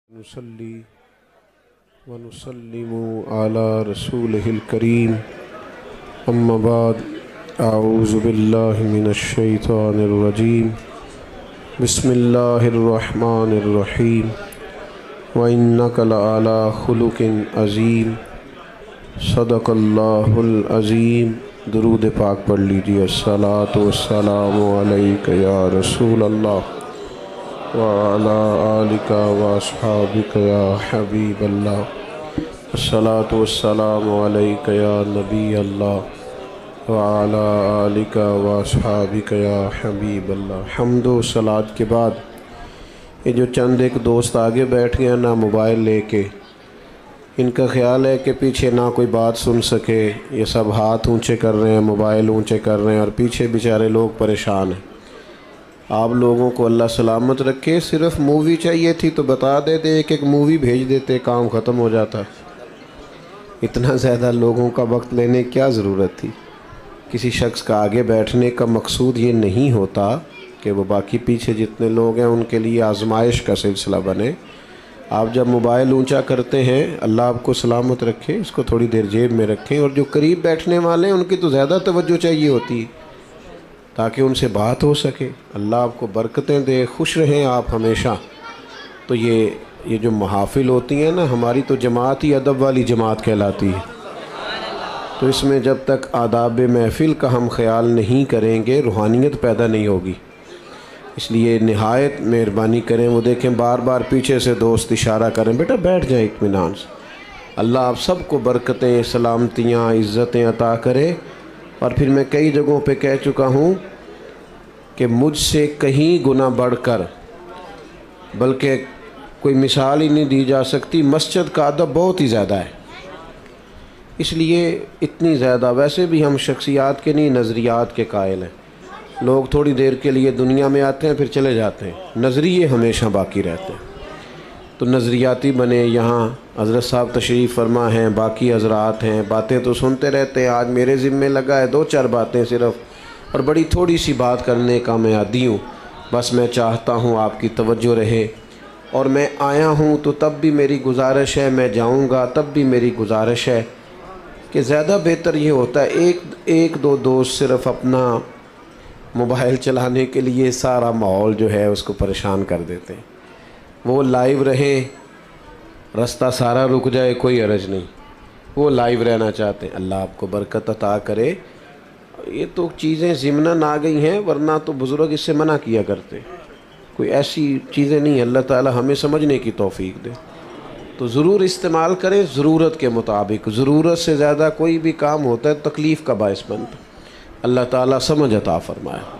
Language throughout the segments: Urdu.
نصلي ونسلم على رسوله الكريم أما بعد أعوذ بالله من الشيطان الرجيم بسم الله الرحمن الرحيم وإنك لعلى خلق عظيم صدق الله العظيم۔ درود پاک پڑھ لیجیے۔ الصلاۃ والسلام علیک یا رسول اللہ وعلى آلک واصحابک یا حبیب اللہ۔ الصلاۃ والسلام علیک یا نبی اللہ وعلى آلک واصحابک یا حبیب اللہ۔ حمد و صلات کے بعد یہ جو چند ایک دوست آگے بیٹھ گئے نا موبائل لے کے، ان کا خیال ہے کہ پیچھے نہ کوئی بات سن سکے، یہ سب ہاتھ اونچے کر رہے ہیں، موبائل اونچے کر رہے ہیں اور پیچھے بیچارے لوگ پریشان ہیں۔ آپ لوگوں کو اللہ سلامت رکھے۔ صرف مووی چاہیے تھی تو بتا دیتے، ایک مووی بھیج دیتے، کام ختم ہو جاتا۔ اتنا زیادہ لوگوں کا وقت لینے کی کیا ضرورت تھی؟ کسی شخص کا آگے بیٹھنے کا مقصود یہ نہیں ہوتا کہ وہ باقی پیچھے جتنے لوگ ہیں ان کے لیے آزمائش کا سلسلہ بنے۔ آپ جب موبائل اونچا کرتے ہیں، اللہ آپ کو سلامت رکھے، اس کو تھوڑی دیر جیب میں رکھیں، اور جو قریب بیٹھنے والے ہیں ان کی تو زیادہ توجہ چاہیے ہوتی ہے تاکہ ان سے بات ہو سکے۔ اللہ آپ کو برکتیں دے، خوش رہیں آپ ہمیشہ۔ تو یہ جو محافل ہوتی ہیں نا، ہماری تو جماعت ہی ادب والی جماعت کہلاتی ہے، تو اس میں جب تک آداب محفل کا ہم خیال نہیں کریں گے روحانیت پیدا نہیں ہوگی۔ اس لیے نہایت مہربانی کریں۔ وہ دیکھیں بار بار پیچھے سے دوست اشارہ کریں، بیٹا بیٹھ جائیں اطمینان سے۔ اللہ آپ سب کو برکتیں، سلامتیاں، عزتیں عطا کرے۔ اور پھر میں کئی جگہوں پہ کہہ چکا ہوں کہ مجھ سے کہیں گنا بڑھ کر، بلکہ کوئی مثال ہی نہیں دی جا سکتی، مسجد کا ادب بہت ہی زیادہ ہے۔ اس لیے اتنی زیادہ، ویسے بھی ہم شخصیات کے نہیں نظریات کے قائل ہیں۔ لوگ تھوڑی دیر کے لیے دنیا میں آتے ہیں پھر چلے جاتے ہیں، نظریے ہمیشہ باقی رہتے ہیں۔ تو نظریاتی بنے۔ یہاں حضرت صاحب تشریف فرما ہیں، باقی حضرات ہیں، باتیں تو سنتے رہتے ہیں۔ آج میرے ذمے لگا ہے 2-4 باتیں صرف، اور بڑی تھوڑی سی بات کرنے کا میں عادی ہوں۔ بس میں چاہتا ہوں آپ کی توجہ رہے، اور میں آیا ہوں تو تب بھی میری گزارش ہے، میں جاؤں گا تب بھی میری گزارش ہے کہ زیادہ بہتر یہ ہوتا ہے ایک دو دوست صرف اپنا موبائل چلانے کے لیے سارا ماحول جو ہے اس کو پریشان کر دیتے ہیں۔ وہ لائیو رہیں، رستہ سارا رک جائے کوئی حرج نہیں، وہ لائیو رہنا چاہتے ہیں۔ اللہ آپ کو برکت عطا کرے۔ یہ تو چیزیں ضمناً آ گئی ہیں، ورنہ تو بزرگ اس سے منع کیا کرتے۔ کوئی ایسی چیزیں نہیں، اللہ تعالی ہمیں سمجھنے کی توفیق دے۔ تو ضرور استعمال کریں ضرورت کے مطابق۔ ضرورت سے زیادہ کوئی بھی کام ہوتا ہے تکلیف کا باعث بنتا ہے۔ اللہ تعالیٰ سمجھ عطا فرمائے۔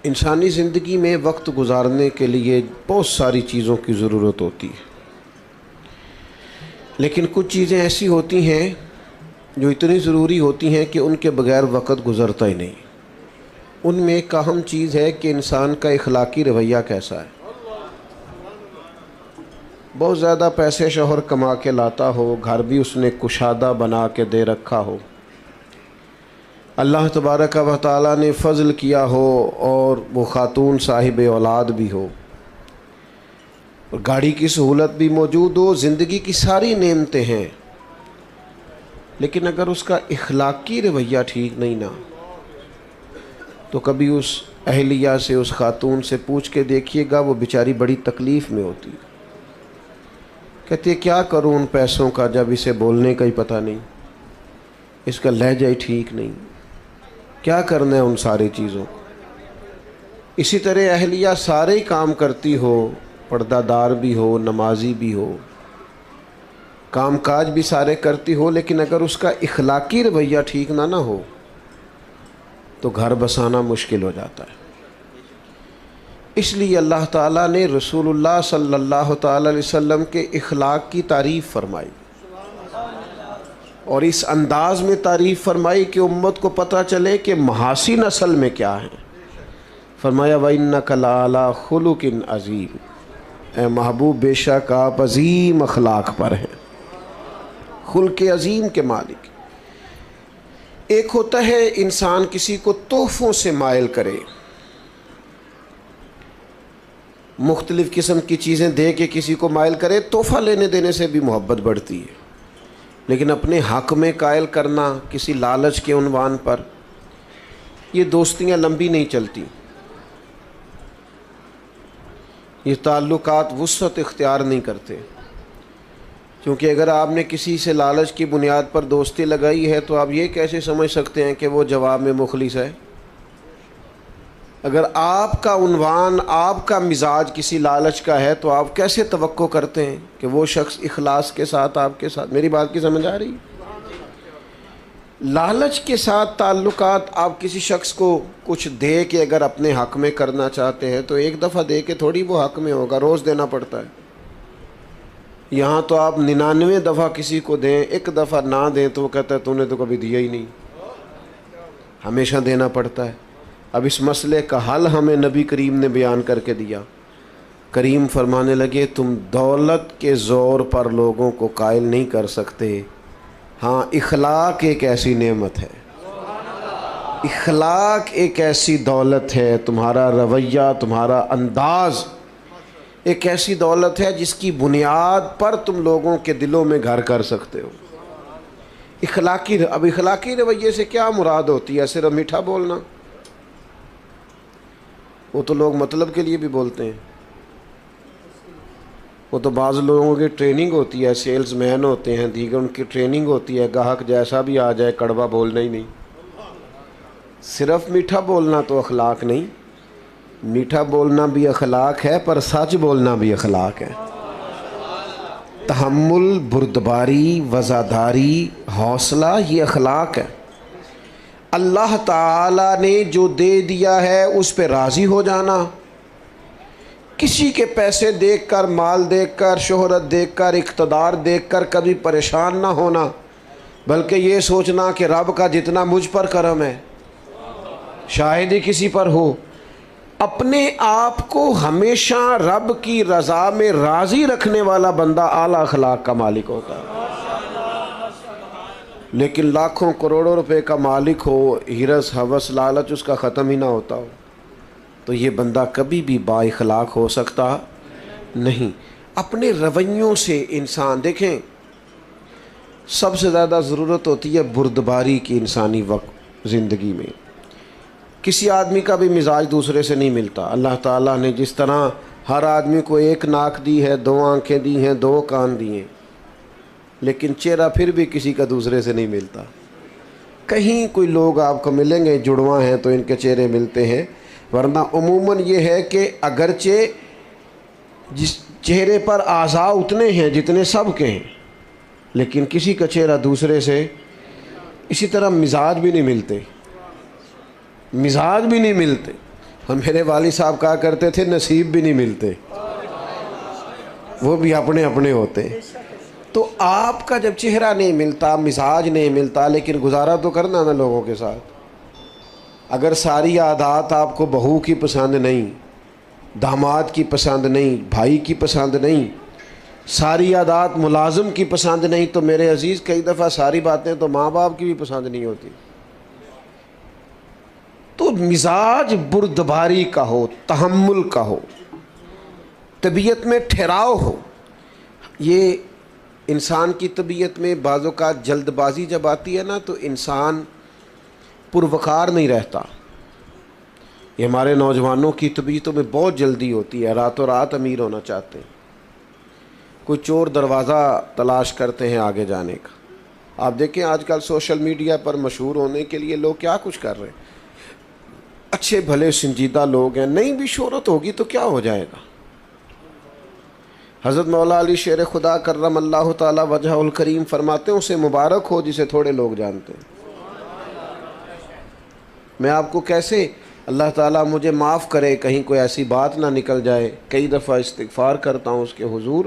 انسانی زندگی میں وقت گزارنے کے لیے بہت ساری چیزوں کی ضرورت ہوتی ہے، لیکن کچھ چیزیں ایسی ہوتی ہیں جو اتنی ضروری ہوتی ہیں کہ ان کے بغیر وقت گزرتا ہی نہیں۔ ان میں ایک اہم چیز ہے کہ انسان کا اخلاقی رویہ کیسا ہے۔ بہت زیادہ پیسے شوہر کما کے لاتا ہو، گھر بھی اس نے کشادہ بنا کے دے رکھا ہو، اللہ تبارک و تعالیٰ نے فضل کیا ہو، اور وہ خاتون صاحب اولاد بھی ہو، اور گاڑی کی سہولت بھی موجود ہو، زندگی کی ساری نعمتیں ہیں، لیکن اگر اس کا اخلاقی رویہ ٹھیک نہیں نا، تو کبھی اس اہلیہ سے، اس خاتون سے پوچھ کے دیکھیے گا، وہ بیچاری بڑی تکلیف میں ہوتی ہے۔ کہتی ہے کیا کروں ان پیسوں کا جب اسے بولنے کا ہی پتہ نہیں، اس کا لہجہ ہی ٹھیک نہیں، کیا کرنا ہے ان ساری چیزوں کو۔ اسی طرح اہلیہ سارے ہی کام کرتی ہو، پردہ دار بھی ہو، نمازی بھی ہو، کام کاج بھی سارے کرتی ہو، لیکن اگر اس کا اخلاقی رویہ ٹھیک نہ ہو تو گھر بسانا مشکل ہو جاتا ہے۔ اس لیے اللہ تعالیٰ نے رسول اللہ صلی اللہ تعالیٰ علیہ وسلم کے اخلاق کی تعریف فرمائی، اور اس انداز میں تعریف فرمائی کہ امت کو پتہ چلے کہ محاسن اصل میں کیا ہیں۔ فرمایا وَإِنَّكَ لَعَلَىٰ خُلُقٍ عَظِيمٍ، اے محبوب بے شک آپ عظیم اخلاق پر ہیں، خلق عظیم کے مالک۔ ایک ہوتا ہے انسان کسی کو تحفوں سے مائل کرے، مختلف قسم کی چیزیں دے کے کسی کو مائل کرے، تحفہ لینے دینے سے بھی محبت بڑھتی ہے، لیکن اپنے حق میں قائل کرنا کسی لالچ کے عنوان پر، یہ دوستیاں لمبی نہیں چلتی، یہ تعلقات وسعت اختیار نہیں کرتے۔ کیونکہ اگر آپ نے کسی سے لالچ کی بنیاد پر دوستی لگائی ہے تو آپ یہ کیسے سمجھ سکتے ہیں کہ وہ جواب میں مخلص ہے؟ اگر آپ کا عنوان، آپ کا مزاج کسی لالچ کا ہے تو آپ کیسے توقع کرتے ہیں کہ وہ شخص اخلاص کے ساتھ آپ کے ساتھ؟ میری بات کی سمجھ آ رہی ہے؟ لالچ کے ساتھ تعلقات، آپ کسی شخص کو کچھ دے کے اگر اپنے حق میں کرنا چاہتے ہیں تو ایک دفعہ دے کے تھوڑی وہ حق میں ہوگا، روز دینا پڑتا ہے۔ یہاں تو آپ 99 دفعہ کسی کو دیں، ایک دفعہ نہ دیں تو وہ کہتا ہے تو نے تو کبھی دیا ہی نہیں، ہمیشہ دینا پڑتا ہے۔ اب اس مسئلے کا حل ہمیں نبی کریم نے بیان کر کے دیا۔ کریم فرمانے لگے تم دولت کے زور پر لوگوں کو قائل نہیں کر سکتے، ہاں اخلاق ایک ایسی نعمت ہے، اخلاق ایک ایسی دولت ہے، تمہارا رویہ، تمہارا انداز ایک ایسی دولت ہے جس کی بنیاد پر تم لوگوں کے دلوں میں گھر کر سکتے ہو۔ اب اخلاقی رویے سے کیا مراد ہوتی ہے؟ صرف میٹھا بولنا؟ وہ تو لوگ مطلب کے لیے بھی بولتے ہیں، وہ تو بعض لوگوں کی ٹریننگ ہوتی ہے، سیلز مین ہوتے ہیں، دیگر ان کی ٹریننگ ہوتی ہے، گاہک جیسا بھی آ جائے کڑوا بولنا ہی نہیں۔ صرف میٹھا بولنا تو اخلاق نہیں، میٹھا بولنا بھی اخلاق ہے، پر سچ بولنا بھی اخلاق ہے۔ تحمل، بردباری، وفاداری، حوصلہ، یہ اخلاق ہے۔ اللہ تعالیٰ نے جو دے دیا ہے اس پہ راضی ہو جانا، کسی کے پیسے دیکھ کر، مال دیکھ کر، شہرت دیکھ کر، اقتدار دیکھ کر کبھی پریشان نہ ہونا، بلکہ یہ سوچنا کہ رب کا جتنا مجھ پر کرم ہے شاید ہی کسی پر ہو۔ اپنے آپ کو ہمیشہ رب کی رضا میں راضی رکھنے والا بندہ اعلیٰ اخلاق کا مالک ہوتا ہے۔ لیکن لاکھوں کروڑوں روپے کا مالک ہو، ہرس ہوس لالچ اس کا ختم ہی نہ ہوتا ہو، تو یہ بندہ کبھی بھی با اخلاق ہو سکتا نہیں۔ اپنے رویوں سے انسان، دیکھیں سب سے زیادہ ضرورت ہوتی ہے بردباری کی انسانی وقت زندگی میں۔ کسی آدمی کا بھی مزاج دوسرے سے نہیں ملتا۔ اللہ تعالیٰ نے جس طرح ہر آدمی کو ایک ناک دی ہے، دو آنکھیں دی ہیں، دو کان دی ہیں، لیکن چہرہ پھر بھی کسی کا دوسرے سے نہیں ملتا۔ کہیں کوئی لوگ آپ کو ملیں گے جڑواں ہیں تو ان کے چہرے ملتے ہیں، ورنہ عموماً یہ ہے کہ اگرچہ جس چہرے پر اعضاء اتنے ہیں جتنے سب کے ہیں، لیکن کسی کا چہرہ دوسرے سے، اسی طرح مزاج بھی نہیں ملتے، مزاج بھی نہیں ملتے۔ اور میرے والد صاحب کہا کرتے تھے نصیب بھی نہیں ملتے، وہ بھی اپنے اپنے ہوتے ہیں۔ تو آپ کا جب چہرہ نہیں ملتا، مزاج نہیں ملتا، لیکن گزارا تو کرنا نا لوگوں کے ساتھ۔ اگر ساری عادات آپ کو بہو کی پسند نہیں، داماد کی پسند نہیں، بھائی کی پسند نہیں، ساری عادات ملازم کی پسند نہیں، تو میرے عزیز کئی دفعہ ساری باتیں تو ماں باپ کی بھی پسند نہیں ہوتی۔ تو مزاج بردباری کا ہو، تحمل کا ہو، طبیعت میں ٹھہراؤ ہو۔ یہ انسان کی طبیعت میں بعض اوقات جلد بازی جب آتی ہے نا تو انسان پروقار نہیں رہتا۔ یہ ہمارے نوجوانوں کی طبیعتوں میں بہت جلدی ہوتی ہے، راتوں رات امیر ہونا چاہتے ہیں، کوئی چور دروازہ تلاش کرتے ہیں آگے جانے کا۔ آپ دیکھیں آج کل سوشل میڈیا پر مشہور ہونے کے لیے لوگ کیا کچھ کر رہے ہیں۔ اچھے بھلے سنجیدہ لوگ ہیں، نہیں بھی شہرت ہوگی تو کیا ہو جائے گا۔ حضرت مولا علی شیر خدا کرم اللہ تعالی وجہ الکریم فرماتے ہیں اسے مبارک ہو جسے تھوڑے لوگ جانتے ہیں۔ میں آپ کو کیسے، اللہ تعالیٰ مجھے معاف کرے کہیں کوئی ایسی بات نہ نکل جائے، کئی دفعہ استغفار کرتا ہوں اس کے حضور،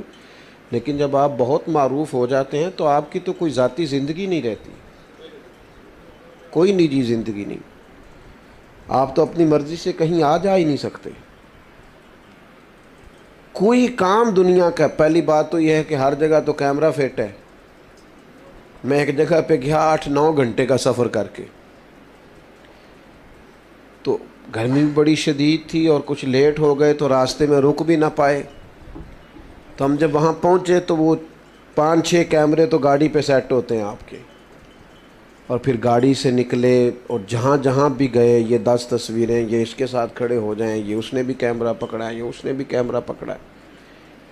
لیکن جب آپ بہت معروف ہو جاتے ہیں تو آپ کی تو کوئی ذاتی زندگی نہیں رہتی، کوئی نجی زندگی نہیں، آپ تو اپنی مرضی سے کہیں آ جا ہی نہیں سکتے۔ کوئی کام دنیا کا، پہلی بات تو یہ ہے کہ ہر جگہ تو کیمرہ فٹ ہے۔ میں ایک جگہ پہ گیا 8-9 گھنٹے کا سفر کر کے، تو گرمی بھی بڑی شدید تھی اور کچھ لیٹ ہو گئے تو راستے میں رک بھی نہ پائے. تو ہم جب وہاں پہنچے تو وہ 5-6 کیمرے تو گاڑی پہ سیٹ ہوتے ہیں آپ کے, اور پھر گاڑی سے نکلے اور جہاں جہاں بھی گئے یہ 10 تصویریں, یہ اس کے ساتھ کھڑے ہو جائیں, یہ اس نے بھی کیمرہ پکڑا ہے, یہ اس نے بھی کیمرہ پکڑا ہے.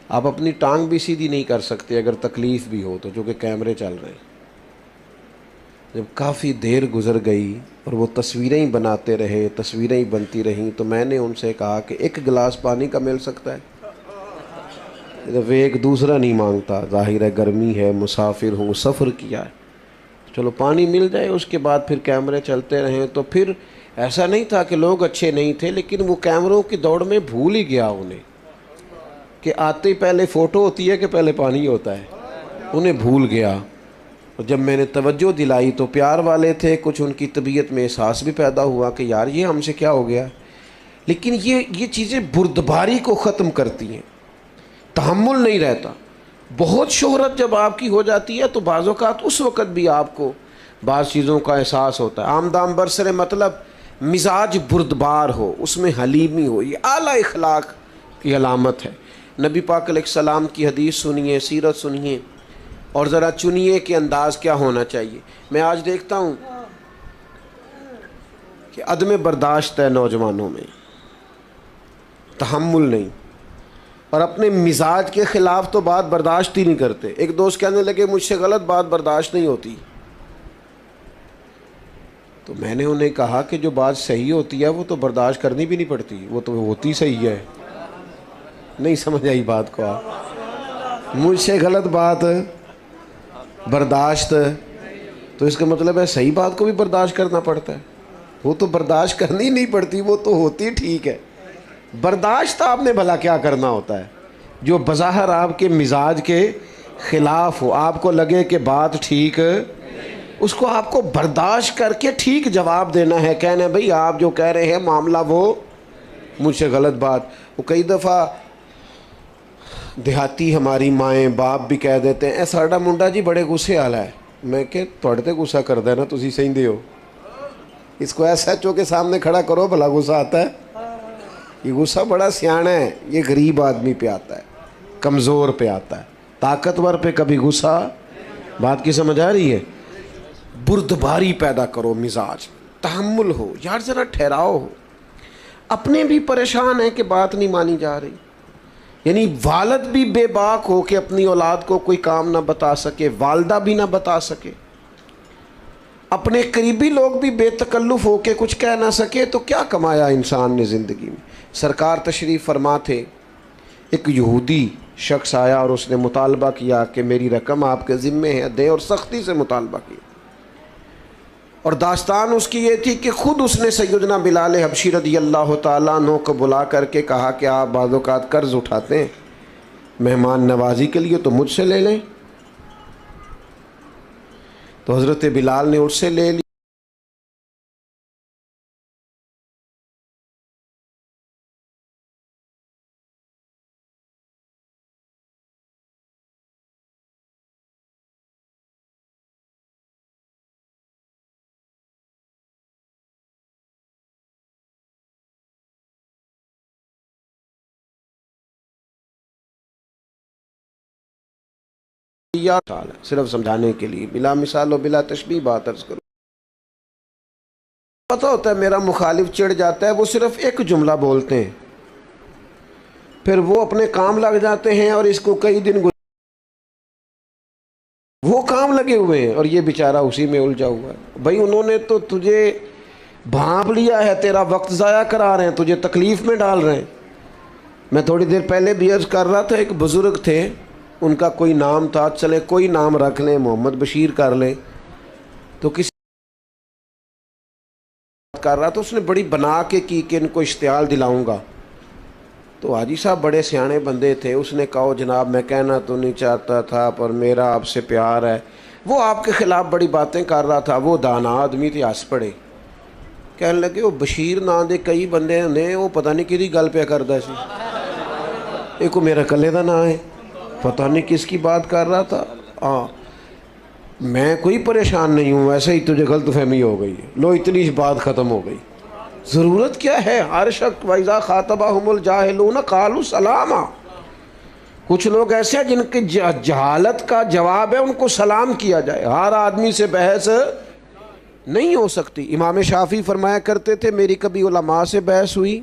آپ اپنی ٹانگ بھی سیدھی نہیں کر سکتے اگر تکلیف بھی ہو تو, جو کہ کیمرے چل رہے ہیں. جب کافی دیر گزر گئی اور وہ تصویریں ہی بناتے رہے, تصویریں ہی بنتی رہیں, تو میں نے ان سے کہا کہ 1 گلاس پانی کا مل سکتا ہے؟ ایک دوسرا نہیں مانگتا, ظاہر ہے گرمی ہے, مسافر ہوں, سفر کیا ہے, چلو پانی مل جائے. اس کے بعد پھر کیمرے چلتے رہیں. تو پھر ایسا نہیں تھا کہ لوگ اچھے نہیں تھے, لیکن وہ کیمروں کی دوڑ میں بھول ہی گیا انہیں کہ آتے ہی پہلے فوٹو ہوتی ہے کہ پہلے پانی ہوتا ہے, انہیں بھول گیا. اور جب میں نے توجہ دلائی تو پیار والے تھے, کچھ ان کی طبیعت میں احساس بھی پیدا ہوا کہ یار یہ ہم سے کیا ہو گیا. لیکن یہ چیزیں بردباری کو ختم کرتی ہیں, تحمل نہیں رہتا. بہت شہرت جب آپ کی ہو جاتی ہے تو بعض اوقات اس وقت بھی آپ کو بعض چیزوں کا احساس ہوتا ہے. آمدام برسر مطلب مزاج بردبار ہو, اس میں حلیمی ہو, یہ اعلیٰ اخلاق کی علامت ہے. نبی پاک علیہ السلام کی حدیث سنیے, سیرت سنیے, اور ذرا چنیے کہ انداز کیا ہونا چاہیے. میں آج دیکھتا ہوں کہ عدم برداشت ہے نوجوانوں میں, تحمل نہیں, اور اپنے مزاج کے خلاف تو بات برداشت ہی نہیں کرتے. ایک دوست کہنے لگے مجھ سے غلط بات برداشت نہیں ہوتی. تو میں نے انہیں کہا کہ جو بات صحیح ہوتی ہے وہ تو برداشت کرنی بھی نہیں پڑتی, وہ تو ہوتی صحیح ہے. نہیں سمجھ آئی بات کو آپ؟ مجھ سے غلط بات برداشت, تو اس کا مطلب ہے صحیح بات کو بھی برداشت کرنا پڑتا ہے. وہ تو برداشت کرنی نہیں پڑتی, وہ تو ہوتی ٹھیک ہے. برداشت آپ نے بھلا کیا کرنا ہوتا ہے جو بظاہر آپ کے مزاج کے خلاف ہو, آپ کو لگے کہ بات ٹھیک, اس کو آپ کو برداشت کر کے ٹھیک جواب دینا ہے. کہنا ہے بھئی آپ جو کہہ رہے ہیں معاملہ وہ مجھ سے غلط بات. وہ کئی دفعہ دیہاتی ہماری مائیں باپ بھی کہہ دیتے ہیں اے ساڈا منڈا جی بڑے غصے والا ہے. میں کہ تھوڑے تے غصہ کر دینا, تسی صحیح دے ہو, اس کو ایس ایچ او کے سامنے کھڑا کرو بھلا غصہ آتا ہے. یہ غصہ بڑا سیاںا ہے, یہ غریب آدمی پہ آتا ہے, کمزور پہ آتا ہے, طاقتور پہ کبھی غصہ. بات کی سمجھ آ رہی ہے؟ بردباری پیدا کرو, مزاج, تحمل ہو, یار ذرا ٹھہراؤ ہو. اپنے بھی پریشان ہیں کہ بات نہیں مانی جا رہی. یعنی والد بھی بے باک ہو کہ اپنی اولاد کو کوئی کام نہ بتا سکے, والدہ بھی نہ بتا سکے, اپنے قریبی لوگ بھی بے تکلف ہو کے کچھ کہہ نہ سکے, تو کیا کمایا انسان نے زندگی میں. سرکار تشریف فرما تھے, ایک یہودی شخص آیا اور اس نے مطالبہ کیا کہ میری رقم آپ کے ذمے ہے, دیں, اور سختی سے مطالبہ کیا. اور داستان اس کی یہ تھی کہ خود اس نے سیدنا بلال حبشی رضی اللہ تعالیٰ عنہ کو بلا کر کے کہا کہ آپ بعض اوقات قرض اٹھاتے ہیں مہمان نوازی کے لیے, تو مجھ سے لے لیں. تو حضرت بلال نے اس سے لے لی. صرف سمجھانے کے لیے, بلا مثال و بلا تشبیہ بات عرض کروں. پتہ ہوتا ہے میرا مخالف چڑھ جاتا ہے, وہ صرف ایک جملہ بولتے ہیں, پھر وہ اپنے کام لگ جاتے ہیں اور اس کو کئی دن وہ کام لگے ہوئے ہیں اور یہ بیچارہ اسی میں الجھا ہوا ہے. بھائی انہوں نے تو تجھے بھانپ لیا ہے, تیرا وقت ضائع کرا رہے ہیں, تجھے تکلیف میں ڈال رہے ہیں. میں تھوڑی دیر پہلے بھی عرض کر رہا تھا, ایک بزرگ تھے, ان کا کوئی نام تھا, چلے کوئی نام رکھ لیں, محمد بشیر کر لیں. تو کسی کر رہا تو اس نے بڑی بنا کے کی کہ ان کو اشتعال دلاؤں گا. تو حاجی صاحب بڑے سیانے بندے تھے, اس نے کہا جناب میں کہنا تو نہیں چاہتا تھا پر میرا آپ سے پیار ہے. وہ آپ کے خلاف بڑی باتیں کر رہا تھا, وہ دانا آدمی تھے, ہنس پڑے. کہنے لگے وہ بشیر نا دے کئی بندے نے, وہ پتہ نہیں کدی گل پہ کردا سی, ایک میرا کلے دا نا ہے, پتہ نہیں کس کی بات کر رہا تھا. ہاں میں کوئی پریشان نہیں ہوں, ایسے ہی تجھے غلط فہمی ہو گئی ہے, لو اتنی بات ختم ہو گئی. ضرورت کیا ہے؟ ہر شخص وَإِذَا خَاطَبَهُمُ الْجَاهِلُونَ قَالُوا سَلَامًا. کچھ لوگ ایسے ہیں جن کی جہالت کا جواب ہے ان کو سلام کیا جائے. ہر آدمی سے بحث نہیں ہو سکتی. امام شافعی فرمایا کرتے تھے میری کبھی علماء سے بحث ہوئی،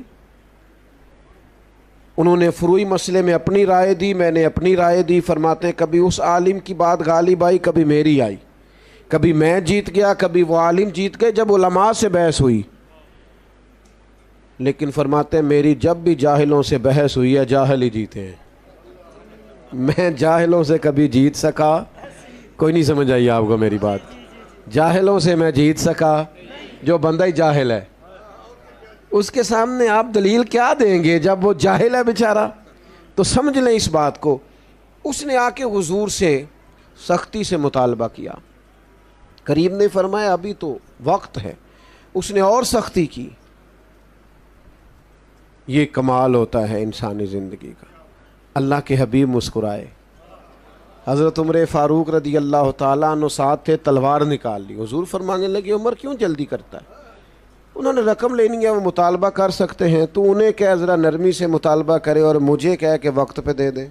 انہوں نے فروعی مسئلے میں اپنی رائے دی، میں نے اپنی رائے دی. فرماتے ہیں کبھی اس عالم کی بات غالب آئی، کبھی میری آئی، کبھی میں جیت گیا، کبھی وہ عالم جیت گئے جب علماء سے بحث ہوئی. لیکن فرماتے ہیں میری جب بھی جاہلوں سے بحث ہوئی ہے جاہل ہی جیتے ہیں. میں جاہلوں سے کبھی جیت سکا؟ کوئی نہیں سمجھ آئی آپ کو میری بات؟ جاہلوں سے میں جیت سکا؟ جو بندہ ہی جاہل ہے اس کے سامنے آپ دلیل کیا دیں گے جب وہ جاہل ہے بیچارہ؟ تو سمجھ لیں اس بات کو. اس نے آ کے حضور سے سختی سے مطالبہ کیا. کریم نے فرمایا ابھی تو وقت ہے. اس نے اور سختی کی. یہ کمال ہوتا ہے انسانی زندگی کا. اللہ کے حبیب مسکرائے. حضرت عمر فاروق رضی اللہ تعالیٰ عنہ ساتھ تھے، تلوار نکال لی. حضور فرمانے لگے عمر کیوں جلدی کرتا ہے؟ انہوں نے رقم لینی ہے، وہ مطالبہ کر سکتے ہیں، تو انہیں کہہ ذرا نرمی سے مطالبہ کرے اور مجھے کہہ کہ وقت پہ دے دیں.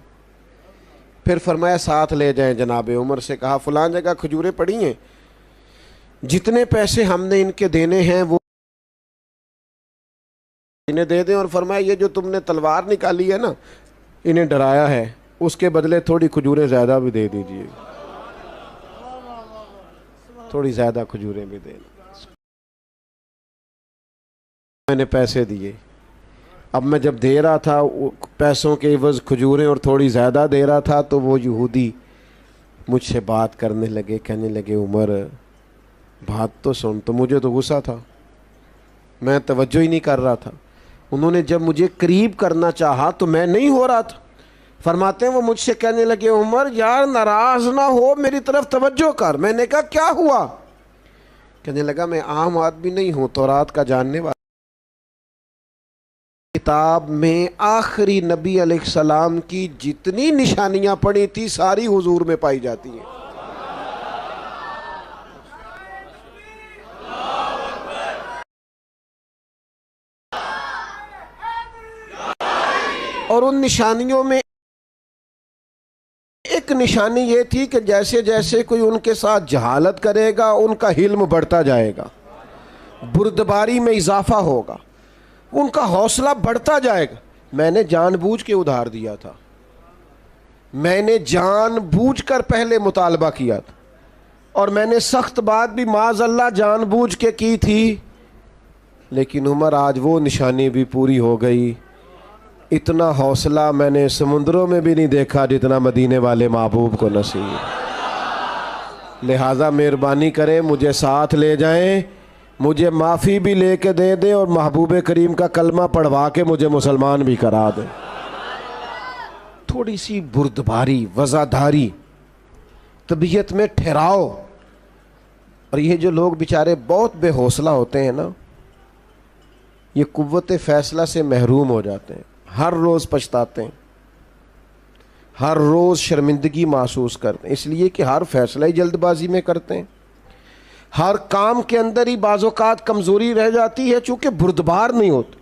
پھر فرمایا ساتھ لے جائیں. جناب عمر سے کہا فلان جگہ کھجوریں پڑی ہیں، جتنے پیسے ہم نے ان کے دینے ہیں وہ انہیں دے دیں. اور فرمایا یہ جو تم نے تلوار نکالی ہے نا، انہیں ڈرایا ہے، اس کے بدلے تھوڑی کھجوریں زیادہ بھی دے دیجئے، تھوڑی زیادہ کھجوریں بھی دے. میں نے پیسے دیے. اب میں جب دے رہا تھا پیسوں کے عوض کھجوریں اور تھوڑی زیادہ دے رہا تھا تو وہ یہودی مجھ سے بات کرنے لگے، کہنے لگے عمر بات تو سن. تو مجھے تو غصہ تھا، میں توجہ ہی نہیں کر رہا تھا. انہوں نے جب مجھے قریب کرنا چاہا تو میں نہیں ہو رہا تھا. فرماتے ہیں وہ مجھ سے کہنے لگے عمر یار ناراض نہ ہو، میری طرف توجہ کر. میں نے کہا کیا ہوا؟ کہنے لگا میں عام آدمی نہیں ہوں، تورات کا جاننے والا. کتاب میں آخری نبی علیہ السلام کی جتنی نشانیاں پڑی تھی ساری حضور میں پائی جاتی ہیں. اور ان نشانیوں میں ایک نشانی یہ تھی کہ جیسے جیسے کوئی ان کے ساتھ جہالت کرے گا ان کا حلم بڑھتا جائے گا، بردباری میں اضافہ ہوگا، ان کا حوصلہ بڑھتا جائے گا. میں نے جان بوجھ کے ادھار دیا تھا، میں نے جان بوجھ کر پہلے مطالبہ کیا تھا، اور میں نے سخت بات بھی معاذ اللہ جان بوجھ کے کی تھی. لیکن عمر آج وہ نشانی بھی پوری ہو گئی. اتنا حوصلہ میں نے سمندروں میں بھی نہیں دیکھا جتنا مدینے والے محبوب کو نصیب. لہٰذا مہربانی کریں مجھے ساتھ لے جائیں، مجھے معافی بھی لے کے دے دیں اور محبوب کریم کا کلمہ پڑھوا کے مجھے مسلمان بھی کرا دیں. تھوڑی سی بردباری، وزاداری، طبیعت میں ٹھہراؤ. اور یہ جو لوگ بیچارے بہت بے حوصلہ ہوتے ہیں نا، یہ قوت فیصلہ سے محروم ہو جاتے ہیں. ہر روز پچھتاتے ہیں، ہر روز شرمندگی محسوس کرتے ہیں، اس لیے کہ ہر فیصلہ ہی جلد بازی میں کرتے ہیں. ہر کام کے اندر ہی بعض اوقات کمزوری رہ جاتی ہے چونکہ بردبار نہیں ہوتے.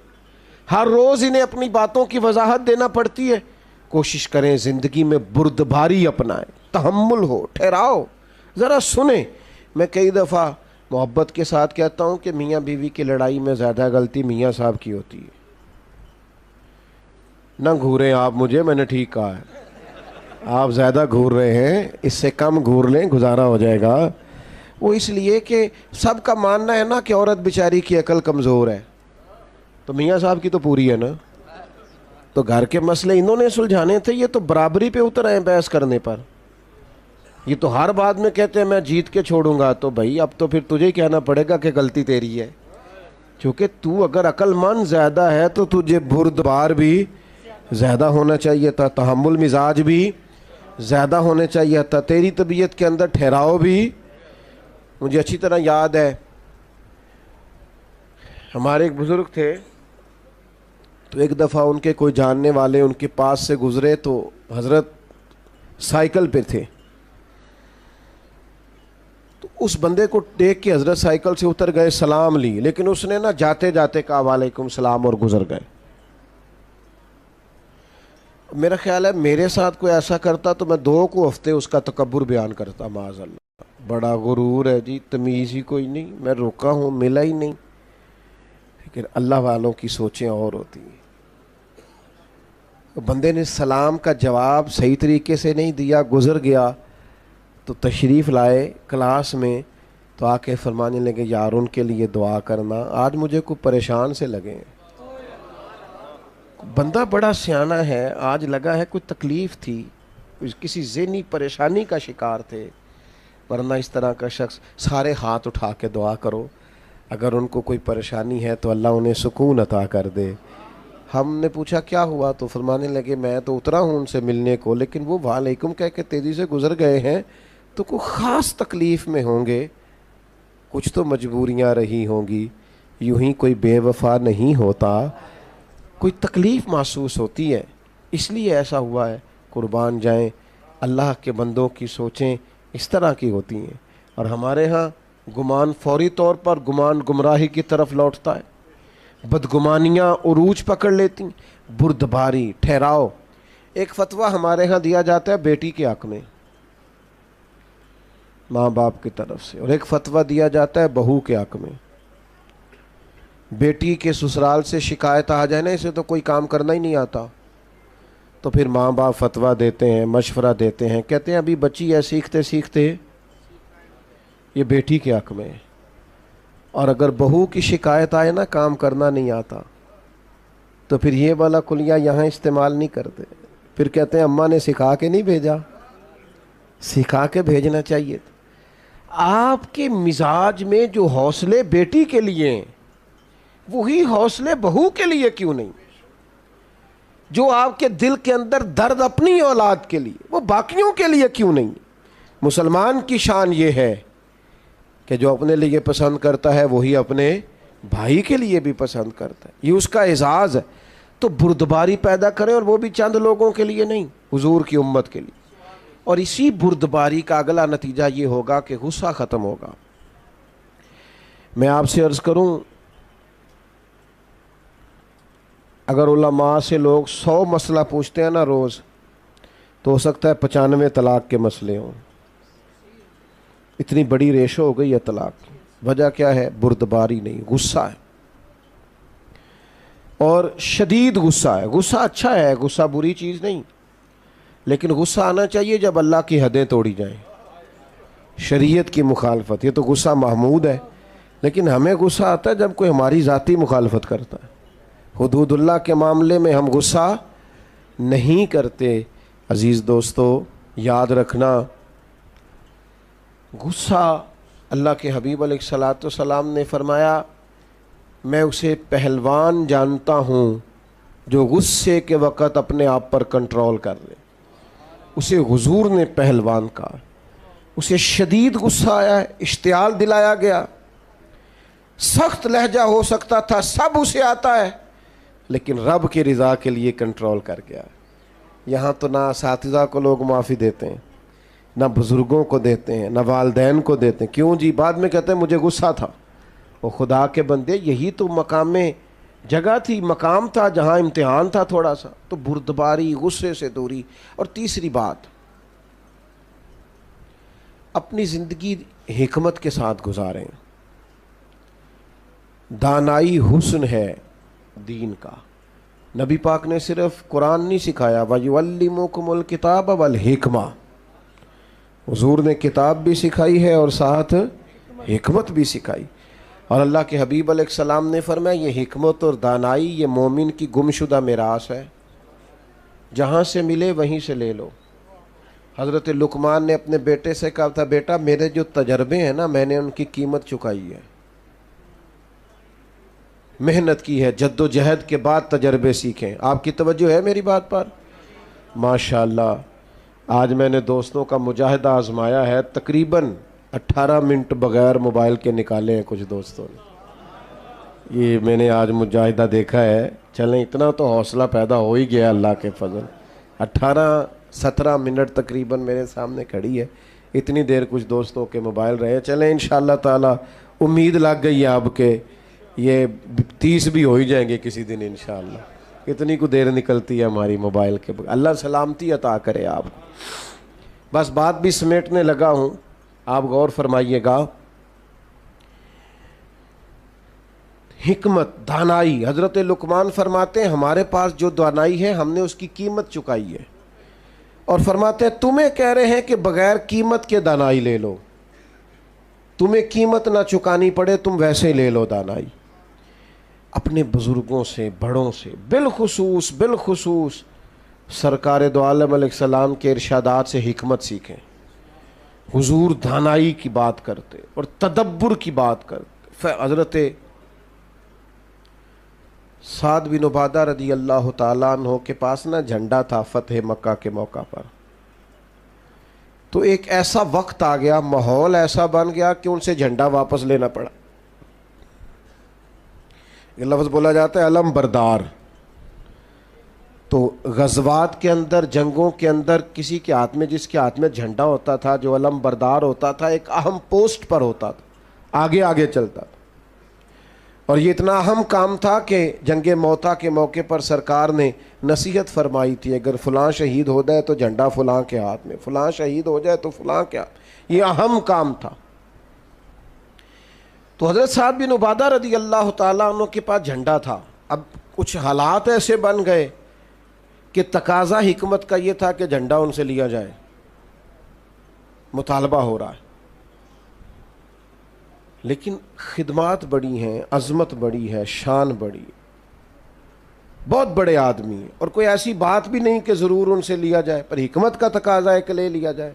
ہر روز انہیں اپنی باتوں کی وضاحت دینا پڑتی ہے. کوشش کریں زندگی میں بردباری اپنائیں، تحمل ہو، ٹھہراؤ، ذرا سنیں. میں کئی دفعہ محبت کے ساتھ کہتا ہوں کہ میاں بیوی کی لڑائی میں زیادہ غلطی میاں صاحب کی ہوتی ہے. نہ گھوریں آپ مجھے، میں نے ٹھیک کہا ہے. آپ زیادہ گھور رہے ہیں، اس سے کم گھور لیں، گزارا ہو جائے گا. وہ اس لیے کہ سب کا ماننا ہے نا کہ عورت بیچاری کی عقل کمزور ہے، تو میاں صاحب کی تو پوری ہے نا. تو گھر کے مسئلے انہوں نے سلجھانے تھے، یہ تو برابری پہ اتر آئے بحث کرنے پر. یہ تو ہر بات میں کہتے ہیں میں جیت کے چھوڑوں گا. تو بھائی اب تو پھر تجھے ہی کہنا پڑے گا کہ غلطی تیری ہے، کیونکہ تو اگر عقل مند زیادہ ہے تو تجھے بردبار بھی زیادہ ہونا چاہیے تھا، تحمل مزاج بھی زیادہ ہونے چاہیے تھا، تیری طبیعت کے اندر ٹھہراؤ بھی. مجھے اچھی طرح یاد ہے ہمارے ایک بزرگ تھے، تو ایک دفعہ ان کے کوئی جاننے والے ان کے پاس سے گزرے تو حضرت سائیکل پہ تھے. تو اس بندے کو دیکھ کے حضرت سائیکل سے اتر گئے, سلام لی, لیکن اس نے نا جاتے جاتے کہا وعلیکم السلام اور گزر گئے. میرا خیال ہے میرے ساتھ کوئی ایسا کرتا تو میں 2 کو ہفتے اس کا تکبر بیان کرتا, معاذ اللہ, بڑا غرور ہے جی, تمیز ہی کوئی نہیں, میں روکا ہوں ملا ہی نہیں. لیکن اللہ والوں کی سوچیں اور ہوتی ہیں. بندے نے سلام کا جواب صحیح طریقے سے نہیں دیا, گزر گیا, تو تشریف لائے کلاس میں, تو آ کے فرمانے لگے یار ان کے لیے دعا کرنا, آج مجھے کوئی پریشان سے لگے ہیں. بندہ بڑا سیانہ ہے, آج لگا ہے کوئی تکلیف تھی, کسی ذہنی پریشانی کا شکار تھے, ورنہ اس طرح کا شخص سارے ہاتھ اٹھا کے دعا کرو, اگر ان کو کوئی پریشانی ہے تو اللہ انہیں سکون عطا کر دے. ہم نے پوچھا کیا ہوا, تو فرمانے لگے میں تو اترا ہوں ان سے ملنے کو, لیکن وہ وعلیکم کہہ کے تیزی سے گزر گئے ہیں, تو کوئی خاص تکلیف میں ہوں گے, کچھ تو مجبوریاں رہی ہوں گی, یوں ہی کوئی بے وفا نہیں ہوتا, کوئی تکلیف محسوس ہوتی ہے, اس لیے ایسا ہوا ہے. قربان جائیں, اللہ کے بندوں کی سوچیں اس طرح کی ہوتی ہیں. اور ہمارے ہاں گمان فوری طور پر گمان گمراہی کی طرف لوٹتا ہے, بدگمانیاں عروج پکڑ لیتی, بردباری ٹھہراؤ. ایک فتویٰ ہمارے ہاں دیا جاتا ہے بیٹی کے حق میں ماں باپ کی طرف سے, اور ایک فتویٰ دیا جاتا ہے بہو کے حق میں. بیٹی کے سسرال سے شکایت آ جائے نا, اسے تو کوئی کام کرنا ہی نہیں آتا, تو پھر ماں باپ فتویٰ دیتے ہیں, مشورہ دیتے ہیں, کہتے ہیں ابھی بچی ہے, سیکھتے سیکھتے یہ بیٹی کے حق میں. اور اگر بہو کی شکایت آئے نا کام کرنا نہیں آتا, تو پھر یہ والا کلیہ یہاں استعمال نہیں کرتے, پھر کہتے ہیں اماں نے سکھا کے نہیں بھیجا, سکھا کے بھیجنا چاہیے. آپ کے مزاج میں جو حوصلے بیٹی کے لیے ہیں وہی حوصلے بہو کے لیے کیوں نہیں؟ جو آپ کے دل کے اندر درد اپنی اولاد کے لیے وہ باقیوں کے لیے کیوں نہیں؟ مسلمان کی شان یہ ہے کہ جو اپنے لیے پسند کرتا ہے وہی اپنے بھائی کے لیے بھی پسند کرتا ہے, یہ اس کا اعزاز ہے. تو بردباری پیدا کریں, اور وہ بھی چند لوگوں کے لیے نہیں, حضور کی امت کے لیے. اور اسی بردباری کا اگلا نتیجہ یہ ہوگا کہ غصہ ختم ہوگا. میں آپ سے عرض کروں, اگر علماء سے لوگ 100 مسئلہ پوچھتے ہیں نا روز, تو ہو سکتا ہے 95 طلاق کے مسئلے ہوں. اتنی بڑی ریشو ہو گئی ہے طلاق کی. وجہ کیا ہے؟ بردباری نہیں, غصہ ہے, اور شدید غصہ ہے. غصہ اچھا ہے, غصہ بری چیز نہیں, لیکن غصہ آنا چاہیے جب اللہ کی حدیں توڑی جائیں, شریعت کی مخالفت. یہ تو غصہ محمود ہے, لیکن ہمیں غصہ آتا ہے جب کوئی ہماری ذاتی مخالفت کرتا ہے. حدود اللہ کے معاملے میں ہم غصہ نہیں کرتے. عزیز دوستو, یاد رکھنا, غصہ اللہ کے حبیب علیہ الصلاۃ والسلام نے فرمایا میں اسے پہلوان جانتا ہوں جو غصے کے وقت اپنے آپ پر کنٹرول کر لے. اسے حضور نے پہلوان کہا. اسے شدید غصہ آیا ہے, اشتعال دلایا گیا, سخت لہجہ ہو سکتا تھا, سب اسے آتا ہے, لیکن رب کی رضا کے لیے کنٹرول کر گیا. یہاں تو نہ اساتذہ کو لوگ معافی دیتے ہیں, نہ بزرگوں کو دیتے ہیں, نہ والدین کو دیتے ہیں. کیوں جی؟ بعد میں کہتے ہیں مجھے غصہ تھا. وہ خدا کے بندے, یہی تو مقام میں جگہ تھی, مقام تھا جہاں امتحان تھا تھوڑا سا. تو بردباری, غصے سے دوری. اور تیسری بات, اپنی زندگی حکمت کے ساتھ گزاریں. دانائی حسن ہے دین کا. نبی پاک نے صرف قرآن نہیں سکھایا, وَيُعَلِّمُكُمُ الْكِتَابَ وَالْحِكْمَةَ, حضور نے کتاب بھی سکھائی ہے اور ساتھ حکمت بھی سکھائی. اور اللہ کے حبیب علیہ السلام نے فرمایا یہ حکمت اور دانائی یہ مومن کی گمشدہ میراث ہے, جہاں سے ملے وہیں سے لے لو. حضرت لقمان نے اپنے بیٹے سے کہا تھا بیٹا میرے جو تجربے ہیں نا میں نے ان کی قیمت چکائی ہے, محنت کی ہے, جد و جہد کے بعد تجربے سیکھیں. آپ کی توجہ ہے میری بات پر؟ ماشاءاللہ. آج میں نے دوستوں کا مجاہدہ آزمایا ہے, تقریباً 18 منٹ بغیر موبائل کے نکالے ہیں کچھ دوستوں نے. یہ میں نے آج مجاہدہ دیکھا ہے. چلیں اتنا تو حوصلہ پیدا ہو ہی گیا اللہ کے فضل. 18-17 منٹ تقریباً میرے سامنے کھڑی ہے, اتنی دیر کچھ دوستوں کے موبائل رہے. چلیں انشاءاللہ تعالی امید لگ گئی ہے اب کہ یہ 30 بھی ہو ہی جائیں گے کسی دن انشاءاللہ. اتنی کو دیر نکلتی ہے ہماری موبائل کے. اللہ سلامتی عطا کرے آپ کو. بس بات بھی سمیٹنے لگا ہوں, آپ غور فرمائیے گا. حکمت, دانائی, حضرت لقمان فرماتے ہیں ہمارے پاس جو دانائی ہے ہم نے اس کی قیمت چکائی ہے, اور فرماتے ہیں تمہیں کہہ رہے ہیں کہ بغیر قیمت کے دانائی لے لو, تمہیں قیمت نہ چکانی پڑے تم ویسے لے لو دانائی. اپنے بزرگوں سے, بڑوں سے, بالخصوص سرکار دو عالم علیہ السلام کے ارشادات سے حکمت سیکھیں. حضور دانائی کی بات کرتے اور تدبر کی بات کرتے. حضرت سعد بن عبادہ رضی اللہ تعالیٰ عنہ کے پاس نا جھنڈا تھا فتح مکہ کے موقع پر. تو ایک ایسا وقت آ گیا, ماحول ایسا بن گیا کہ ان سے جھنڈا واپس لینا پڑا. یہ لفظ بولا جاتا ہے علم بردار. تو غزوات کے اندر, جنگوں کے اندر کسی کے ہاتھ میں, جس کے ہاتھ میں جھنڈا ہوتا تھا, جو علم بردار ہوتا تھا, ایک اہم پوسٹ پر ہوتا تھا, آگے آگے چلتا تھا. اور یہ اتنا اہم کام تھا کہ جنگ موتا کے موقع پر سرکار نے نصیحت فرمائی تھی, اگر فلاں شہید ہو جائے تو جھنڈا فلاں کے ہاتھ میں, فلاں شہید ہو جائے تو فلاں کے ہاتھ. یہ اہم کام تھا. تو حضرت سعد بن عبادہ رضی اللہ تعالیٰ عنہ کے پاس جھنڈا تھا. اب کچھ حالات ایسے بن گئے کہ تقاضا حکمت کا یہ تھا کہ جھنڈا ان سے لیا جائے. مطالبہ ہو رہا ہے, لیکن خدمات بڑی ہیں, عظمت بڑی ہے, شان بڑی ہے, بہت بڑے آدمی ہیں, اور کوئی ایسی بات بھی نہیں کہ ضرور ان سے لیا جائے, پر حکمت کا تقاضا ہے کہ لے لیا جائے.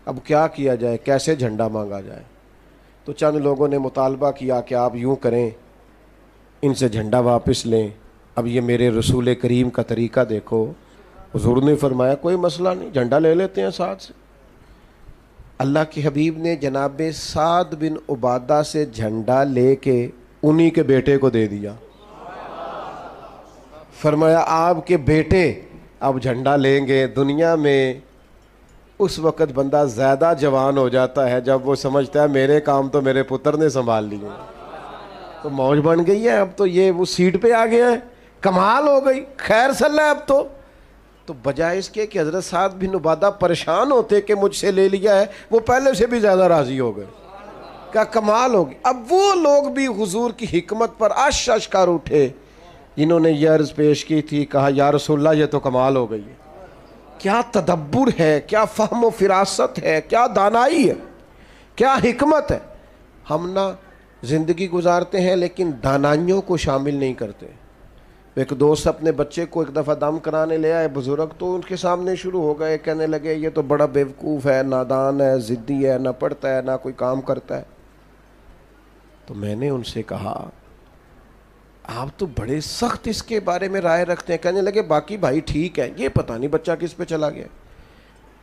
اب کیا کیا جائے, کیسے جھنڈا مانگا جائے؟ تو چند لوگوں نے مطالبہ کیا کہ آپ یوں کریں, ان سے جھنڈا واپس لیں. اب یہ میرے رسول کریم کا طریقہ دیکھو. حضور نے فرمایا کوئی مسئلہ نہیں, جھنڈا لے لیتے ہیں ساتھ سے. اللہ کے حبیب نے جناب سعد بن عبادہ سے جھنڈا لے کے انہی کے بیٹے کو دے دیا. فرمایا آپ کے بیٹے اب جھنڈا لیں گے. دنیا میں اس وقت بندہ زیادہ جوان ہو جاتا ہے جب وہ سمجھتا ہے میرے کام تو میرے پتر نے سنبھال لیے. تو موج بن گئی ہے, اب تو یہ وہ سیٹ پہ آ گیا ہے, کمال ہو گئی, خیر صلی اللہ. اب تو بجائے اس کے کہ حضرت سعد بن عبادہ پریشان ہوتے کہ مجھ سے لے لیا ہے, وہ پہلے سے بھی زیادہ راضی ہو گئے. کیا کمال ہوگی. اب وہ لوگ بھی حضور کی حکمت پر عش کر اٹھے جنہوں نے یہ عرض پیش کی تھی, کہا یا رسول اللہ یہ تو کمال ہو گئی ہے. کیا تدبر ہے, کیا فہم و فراست ہے, کیا دانائی ہے, کیا حکمت ہے. ہم نہ زندگی گزارتے ہیں لیکن دانائیوں کو شامل نہیں کرتے. ایک دوست اپنے بچے کو ایک دفعہ دم کرانے لے آئے بزرگ, تو ان کے سامنے شروع ہو گئے, کہنے لگے یہ تو بڑا بیوقوف ہے, نادان ہے, ضدی ہے, نہ پڑھتا ہے نہ کوئی کام کرتا ہے. تو میں نے ان سے کہا آپ تو بڑے سخت اس کے بارے میں رائے رکھتے ہیں. کہنے لگے باقی بھائی ٹھیک ہے, یہ پتہ نہیں بچہ کس پہ چلا گیا.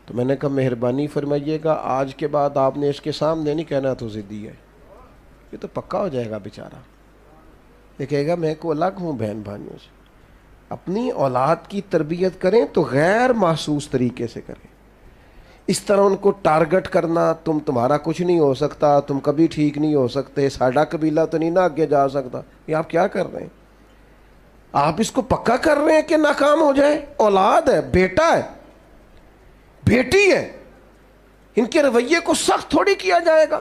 تو میں نے کہا مہربانی فرمائیے گا, آج کے بعد آپ نے اس کے سامنے نہیں کہنا تو ضدی ہے, یہ تو پکا ہو جائے گا بیچارہ. یہ کہے گا میں کو الگ ہوں بہن بھائیوں سے. اپنی اولاد کی تربیت کریں تو غیر محسوس طریقے سے کریں. اس طرح ان کو ٹارگٹ کرنا, تمہارا کچھ نہیں ہو سکتا, تم کبھی ٹھیک نہیں ہو سکتے, ساڈا قبیلہ تو نہیں نہ آگے جا سکتا, یہ آپ کیا کر رہے ہیں؟ آپ اس کو پکا کر رہے ہیں کہ ناکام ہو جائے. اولاد ہے, بیٹا ہے, بیٹی ہے, ان کے رویے کو سخت تھوڑی کیا جائے گا.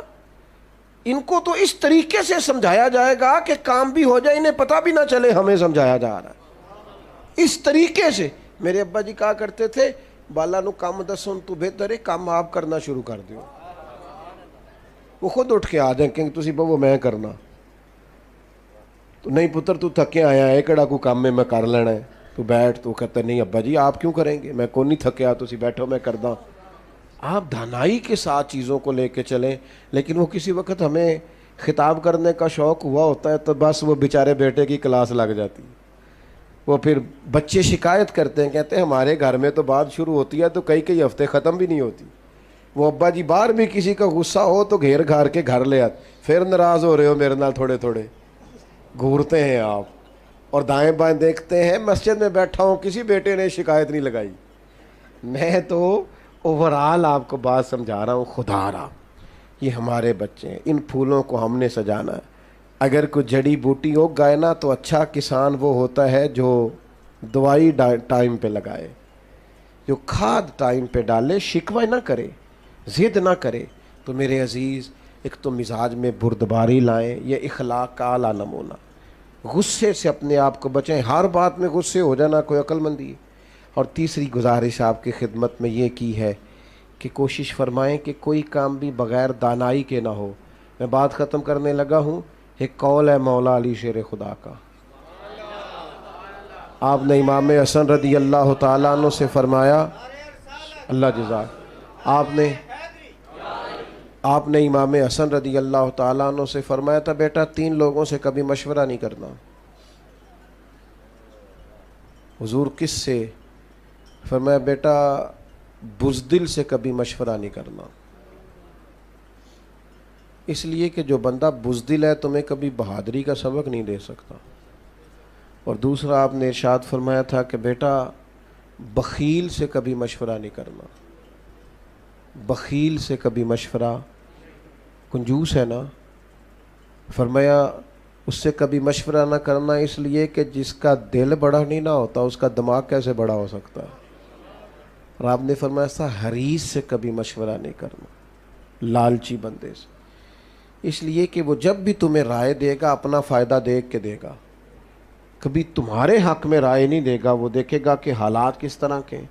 ان کو تو اس طریقے سے سمجھایا جائے گا کہ کام بھی ہو جائے, انہیں پتہ بھی نہ چلے ہمیں سمجھایا جا رہا ہے. اس طریقے سے میرے ابا جی کہا کرتے تھے بالا نو کام دسن تو بہتر ہے کام آپ کرنا شروع کر دیو. وہ خود اٹھ کے آ جائیں کہ تسی بہو میں کرنا. تو نہیں پتر تو تھکے آیا ہے, کہڑا کو کام میں کر لینا ہے, تو بیٹھ. تو کہتا نہیں ابا جی آپ کیوں کریں گے, میں کون نہیں تھکیا, تسی بیٹھو میں کرداں. آپ دانائی کے ساتھ چیزوں کو لے کے چلیں. لیکن وہ کسی وقت ہمیں خطاب کرنے کا شوق ہوا ہوتا ہے تو بس وہ بیچارے بیٹے کی کلاس لگ جاتی. وہ پھر بچے شکایت کرتے ہیں, کہتے ہیں ہمارے گھر میں تو بات شروع ہوتی ہے تو کئی ہفتے ختم بھی نہیں ہوتی. وہ ابا جی باہر بھی کسی کا غصہ ہو تو گھیر گھار کے گھر لے آتے, پھر ناراض ہو رہے ہو میرے نال, تھوڑے تھوڑے گھورتے ہیں آپ اور دائیں بائیں دیکھتے ہیں. مسجد میں بیٹھا ہوں, کسی بیٹے نے شکایت نہیں لگائی. میں تو اوورآل آپ کو بات سمجھا رہا ہوں، خدا رہا یہ ہمارے بچے ہیں، ان پھولوں کو ہم نے سجانا ہے۔ اگر کوئی جڑی بوٹی اگ گئے نا تو اچھا کسان وہ ہوتا ہے جو دوائی ٹائم پہ لگائے، جو کھاد ٹائم پہ ڈالے، شکوہ نہ کرے، ضد نہ کرے۔ تو میرے عزیز، ایک تو مزاج میں بردباری لائیں، یہ اخلاق کا اعلیٰ نمونہ۔ غصے سے اپنے آپ کو بچائیں، ہر بات میں غصے ہو جانا کوئی عقل مندی ہے۔ اور تیسری گزارش آپ کی خدمت میں یہ کی ہے کہ کوشش فرمائیں کہ کوئی کام بھی بغیر دانائی کے نہ ہو۔ میں بات ختم کرنے لگا ہوں، ایک قول ہے مولا علی شیر خدا کا، آپ نے امام حسن رضی اللہ تعالیٰ عنہ سے فرمایا، اللہ جزاک، آپ نے امام حسن رضی اللہ تعالیٰ عنہ سے فرمایا تھا، بیٹا 3 لوگوں سے کبھی مشورہ نہیں کرنا۔ حضور کس سے؟ فرمایا بیٹا بزدل سے کبھی مشورہ نہیں کرنا، اس لیے کہ جو بندہ بزدل ہے تمہیں کبھی بہادری کا سبق نہیں دے سکتا۔ اور دوسرا آپ نے ارشاد فرمایا تھا کہ بیٹا بخیل سے کبھی مشورہ نہیں کرنا، بخیل سے کبھی مشورہ، کنجوس ہے نا، فرمایا اس سے کبھی مشورہ نہ کرنا، اس لیے کہ جس کا دل بڑا نہیں نہ ہوتا اس کا دماغ کیسے بڑا ہو سکتا ہے۔ اور آپ نے فرمایا تھا حریص سے کبھی مشورہ نہیں کرنا، لالچی بندے سے، اس لیے کہ وہ جب بھی تمہیں رائے دے گا اپنا فائدہ دیکھ کے دے گا، کبھی تمہارے حق میں رائے نہیں دے گا، وہ دیکھے گا کہ حالات کس طرح کے،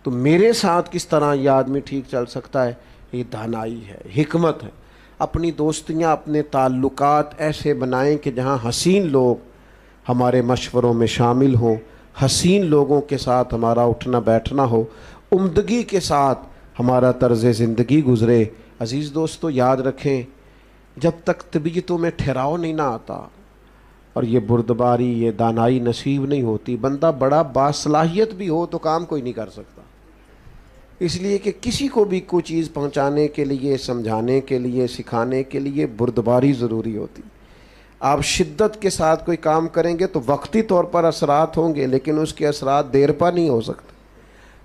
تو میرے ساتھ کس طرح یہ آدمی ٹھیک چل سکتا ہے۔ یہ دانائی ہے، حکمت ہے۔ اپنی دوستیاں، اپنے تعلقات ایسے بنائیں کہ جہاں حسین لوگ ہمارے مشوروں میں شامل ہوں، حسین لوگوں کے ساتھ ہمارا اٹھنا بیٹھنا ہو، عمدگی کے ساتھ ہمارا طرز زندگی گزرے۔ عزیز دوستو یاد رکھیں، جب تک طبیعتوں میں ٹھہراؤ نہیں نہ آتا اور یہ بردباری، یہ دانائی نصیب نہیں ہوتی، بندہ بڑا باصلاحیت بھی ہو تو کام کوئی نہیں کر سکتا۔ اس لیے کہ کسی کو بھی کوئی چیز پہنچانے کے لیے، سمجھانے کے لیے، سکھانے کے لیے بردباری ضروری ہوتی۔ آپ شدت کے ساتھ کوئی کام کریں گے تو وقتی طور پر اثرات ہوں گے، لیکن اس کے اثرات دیر پا نہیں ہو سکتے۔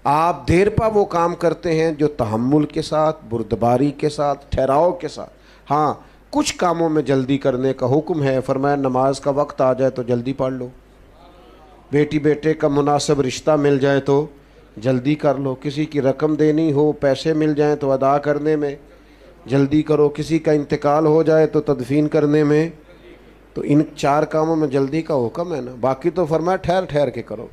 آپ دیر پا وہ کام کرتے ہیں جو تحمل کے ساتھ، بردباری کے ساتھ، ٹھہراؤ کے ساتھ۔ ہاں کچھ کاموں میں جلدی کرنے کا حکم ہے، فرمایا نماز کا وقت آ جائے تو جلدی پڑھ لو، بیٹی بیٹے کا مناسب رشتہ مل جائے تو جلدی کر لو، کسی کی رقم دینی ہو، پیسے مل جائیں تو ادا کرنے میں جلدی کرو، کسی کا انتقال ہو جائے تو تدفین کرنے میں، تو ان 4 کاموں میں جلدی کا حکم ہے نا۔ باقی تو فرمایا ٹھہر ٹھہر کے کرو،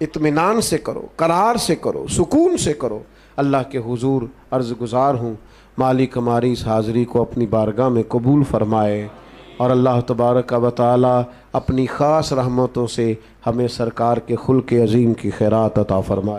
اطمینان سے کرو، قرار سے کرو، سکون سے کرو۔ اللہ کے حضور عرض گزار ہوں مالک ہماری اس حاضری کو اپنی بارگاہ میں قبول فرمائے، اور اللہ تبارک و تعالی اپنی خاص رحمتوں سے ہمیں سرکار کے خلق عظیم کی خیرات عطا فرمائے۔